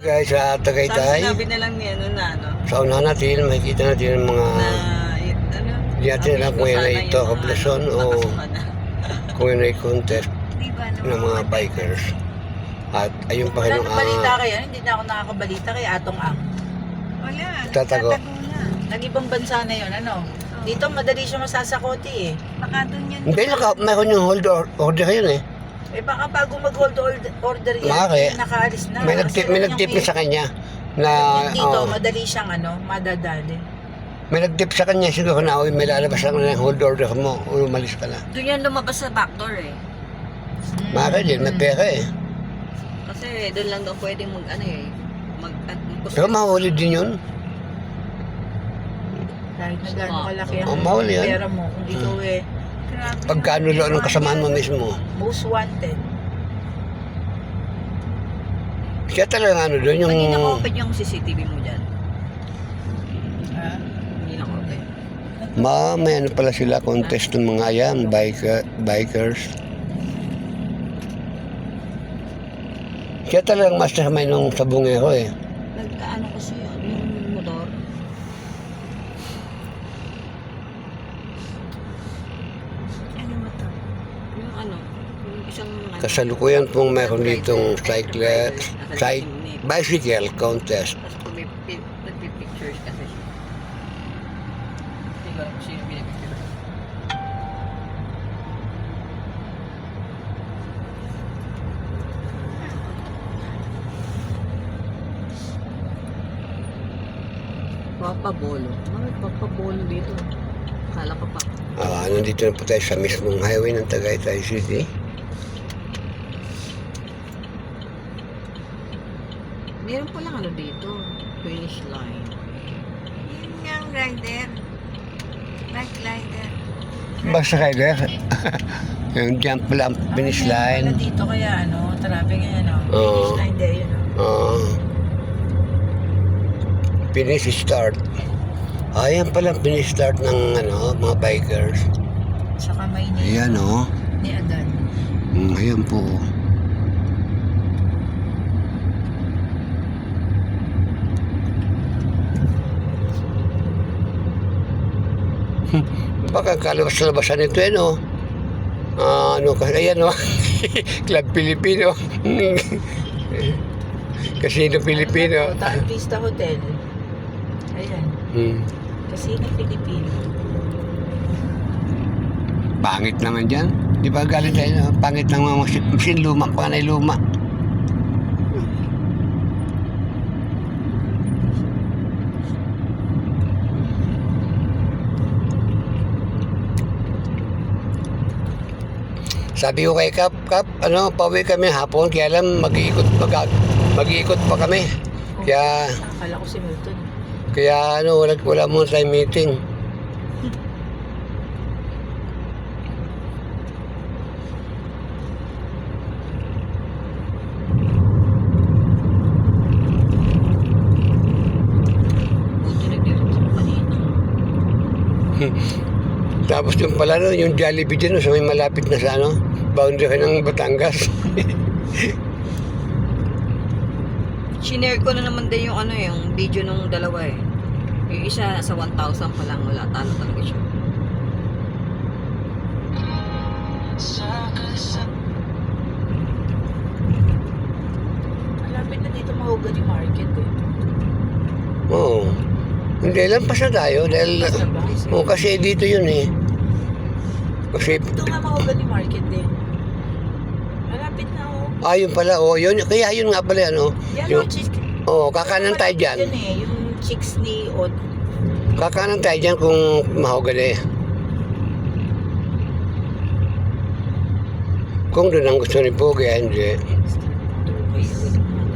Guys, sa Saan Tagaytay, sinabi na lang ni ano na ano? sa unahan natin, makikita natin ang mga, Na, ano? hindi natin alam kung yan ay ito, kablason o kung yan ay contest ng mga bikers. At ayun pa Wala rin nang balita kayo. Hindi na ako nakakabalita kay Atong Ang. Wala. Tatago. Na. Nag-ibang bansa na yun, ano? Dito madali siya masasakoti eh. Baka dun yan. Hindi, mayroon yung hold order yun eh. Eh baka bago mag-hold order yan, Bakit? nakaalis na. May Kasi nag-tip yung sa kanya na dito, oh, madali siyang ano, madadali. may nag-tip sa kanya siguro na may lalabas lang na hold order mo o umalis ka na. Doon yan lumabas sa backdoor eh. Bakit din, may pera eh. Kasi doon lang daw pwedeng mag ano eh. Pero mahuli din yun. Kahit na gano'ng kalaki ang Oh, mahuli yan. pera mo, kung ikaw eh, Grabe. Pagkano lang ng kasamaan mo mismo. most wanted. Kaya talaga ano doon yung... Hindi na-open yung CCTV mo dyan. Ah, Hindi na-open. May ano pala sila contest ng mga yan, bikers. Kaya talagang mastermind nung sabungero eh. Nagkaano kasi yung motor. Ano mo to? Yung ano, yung isang ano, Kasalukuyan pong meron ditong bicycle contest. Tapos kung may nagpipictures kasi siya. Hindi ko alam kung sino pinipicture. Papabolo. Bakit papabolo dito? Akala ko pa. Nandito na po tayo sa mismong highway ng Tagaytay City. Meron pa lang ano dito. Finish line. Yun yung rider. Bike rider. Basta rider. Yung dyan pala ang finish meron line. pala dito kaya ano, traffic ngayon ano. Oo. Finish line day yun ano. Finish start. Ayan pala ang finish start ng ano, mga bikers. Sa kamay ni, Ayan o. ni Adan. Ayan po. Baka kalabas-labasan ito eh no. Ano kasi ayan no. Club Pilipino. Casino Pilipino. Taartista Hotel. Ayan. Casino Pilipino. Pangit naman dyan. Di ba galing tayo? Pangit ng mga machine luma. Panganay luma. Sabi ko kay Kap, ano, pauwi kami hapon, kaya lang mag-iikot pa kami. Kaya, Akala ko si Milton. ano, wala muna tayong meeting. Buti nag-direct ako kanina. Tapos yung pala no, yung Jollibee dyan, no, sa may malapit na sa ano, boundary ng Batangas. Shinare ko na naman din yung ano yung video nung dalawa eh. Yung isa sa 1,000 pa lang, wala, talo talaga siya. Malapit na dito Mahogany Market eh. Oo. Hindi lang pasa tayo dahil kasi dito yun eh. Kasi Ito nga Mahogany Market eh. Malapit na oh. yun pala yun kaya yun nga pala ano. Yan Yung, oh, chicks. kakanan tayo diyan. Yun eh, yung chicks ni Od. Kakanan tayo diyan kung mahogany. Kung doon ang gusto ni Pogi, hindi.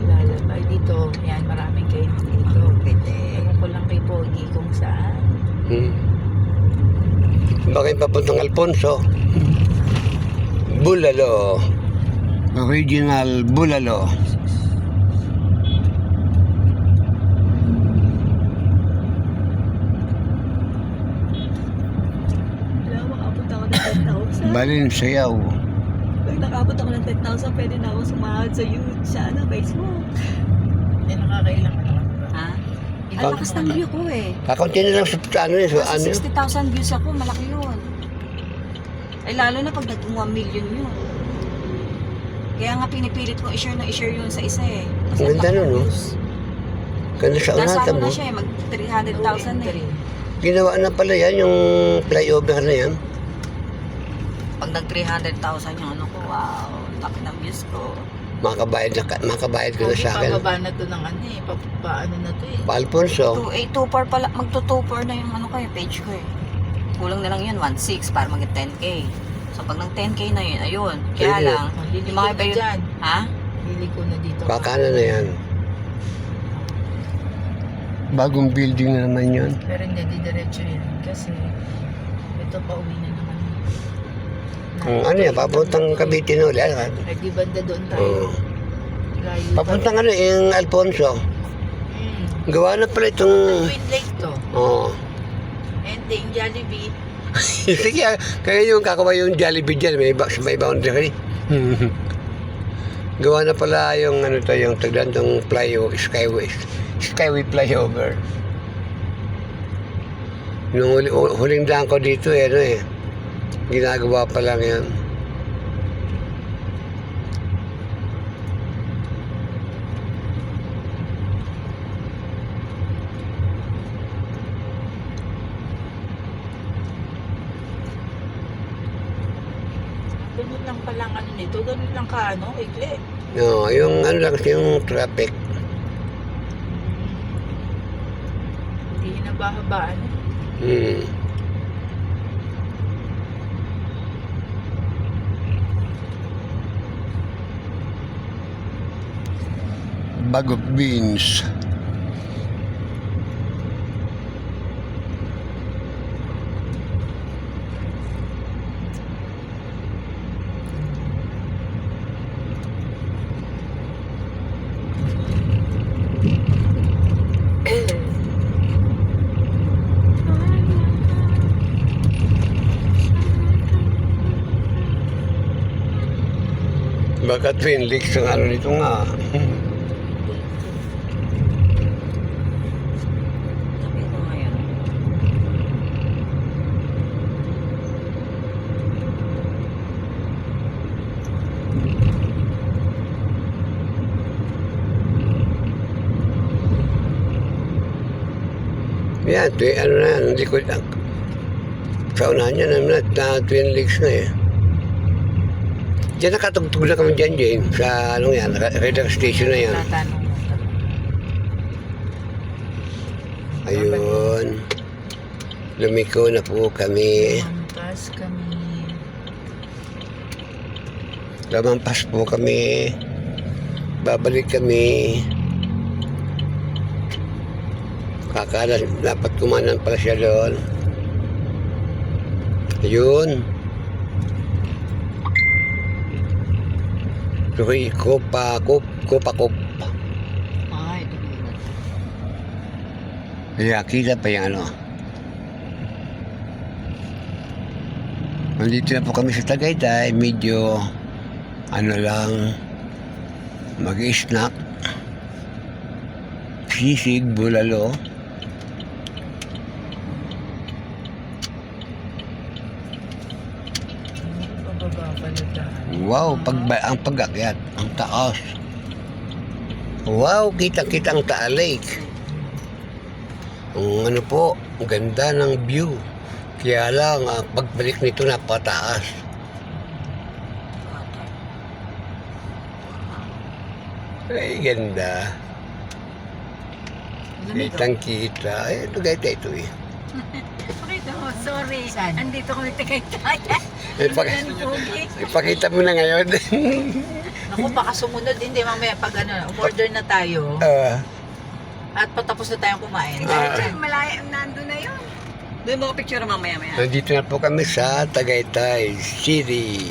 Lalabay dito. Yan, maraming kayo dito. Ewan ko lang kay Pogi kung saan. Bakit papuntang Alfonso? Bulalo. Original Bulalo. Wala, makapot ako ng 10,000. Balin sayaw. Pag nakapot ako ng 10,000, pwede na ako sumahod sa Facebook. Yan Ang lakas ng view ko eh. Kakaunti na lang sa ano yun. So, ano Kasi yun? 60,000 views ako, malaki yun. Ay lalo na pag nag 1 million yun. Kaya nga pinipilit ko i-share na i-share yun sa isa eh. Kasi Ang ganda ang laki nun, ng no? views. Ganda sa Nasa unata ano mo. na siya eh, mag 300,000 eh. Ginawa na pala yan, yung flyover na yan. Pag nag 300,000 yung ano ko, wow, laki ng views ko. Makabayad ko na sa akin. Pababa na to ng ano eh. Paano na to eh. Pa Alfonso. 2.824 pala, magto-24 na yung ano ko eh, page ko eh. Kulang na lang yun, 1.6 para mag 10k. So pag nag 10k na yun, ayun. Kaya Sige. lang, Liliko yung mga na iba yun, dyan. ha? Liliko na dito. Kakana na yan. Bagong building na naman yun. Pero hindi, diretso yun. Kasi ito pa uwi na naman. Ano yan, papuntang Cavite na ulit. Ay, di banda doon tayo. Oo. Layo Papuntang ano, yung Alfonso. Gawa na pala itong... Twin Lake to. Oo. And yung Jollibee. Sige, kaya yung kakawa yung Jollibee dyan, may boundary. Gawa na pala yung ano to, yung tagdan tong Skyway flyover. Nung huling daan ko dito ano eh, ginagawa pa lang yan. Ganun lang palang ano nito. Ganun lang ka ano, ikli. No, yung ano lang kasi yung traffic. Hindi na bahabaan eh. Hmm. Bag of beans. Baka Twin Lakes ang ano nito nga. Sabi ko ngayon. Yan, ano na yan, hindi ko lang. Sa unahan niya naman na Twin Lakes na eh. Diyan nakatugtog na kami dyan, Jane. Sa anong yan, radar station na yan. Tatanong mo. Ayun. Lumiko na po kami. Lampas kami. Lamampas po kami. Babalik kami. Kakala, dapat kumanan pala siya doon. Ayun. Tuloy, kopa. Ay, tumingin. Kaya kita pa yung ano. Nandito na po kami sa Tagaytay. Medyo ano lang, mag-snack. Sisig, bulalo. Pababa pala dyan. Wow, ang pag-akyat, ang taas. Wow, kita-kita ang Taal Lake. Ang ano po, ang ganda ng view. Kaya lang, pagbalik nito napataas. Ay, ganda. Kitang-kita. Ay, ito gayta ito eh. Pakita mo, sorry. Saan? Andito kami Tagaytay. Ipakita mo na ngayon. Naku, baka sumunod. Hindi, mamaya pag ano, order na tayo. At patapos na tayong kumain. Malaya, nando na yun. Doon mo ko picture mamaya-maya. Nandito na po kami sa Tagaytay City.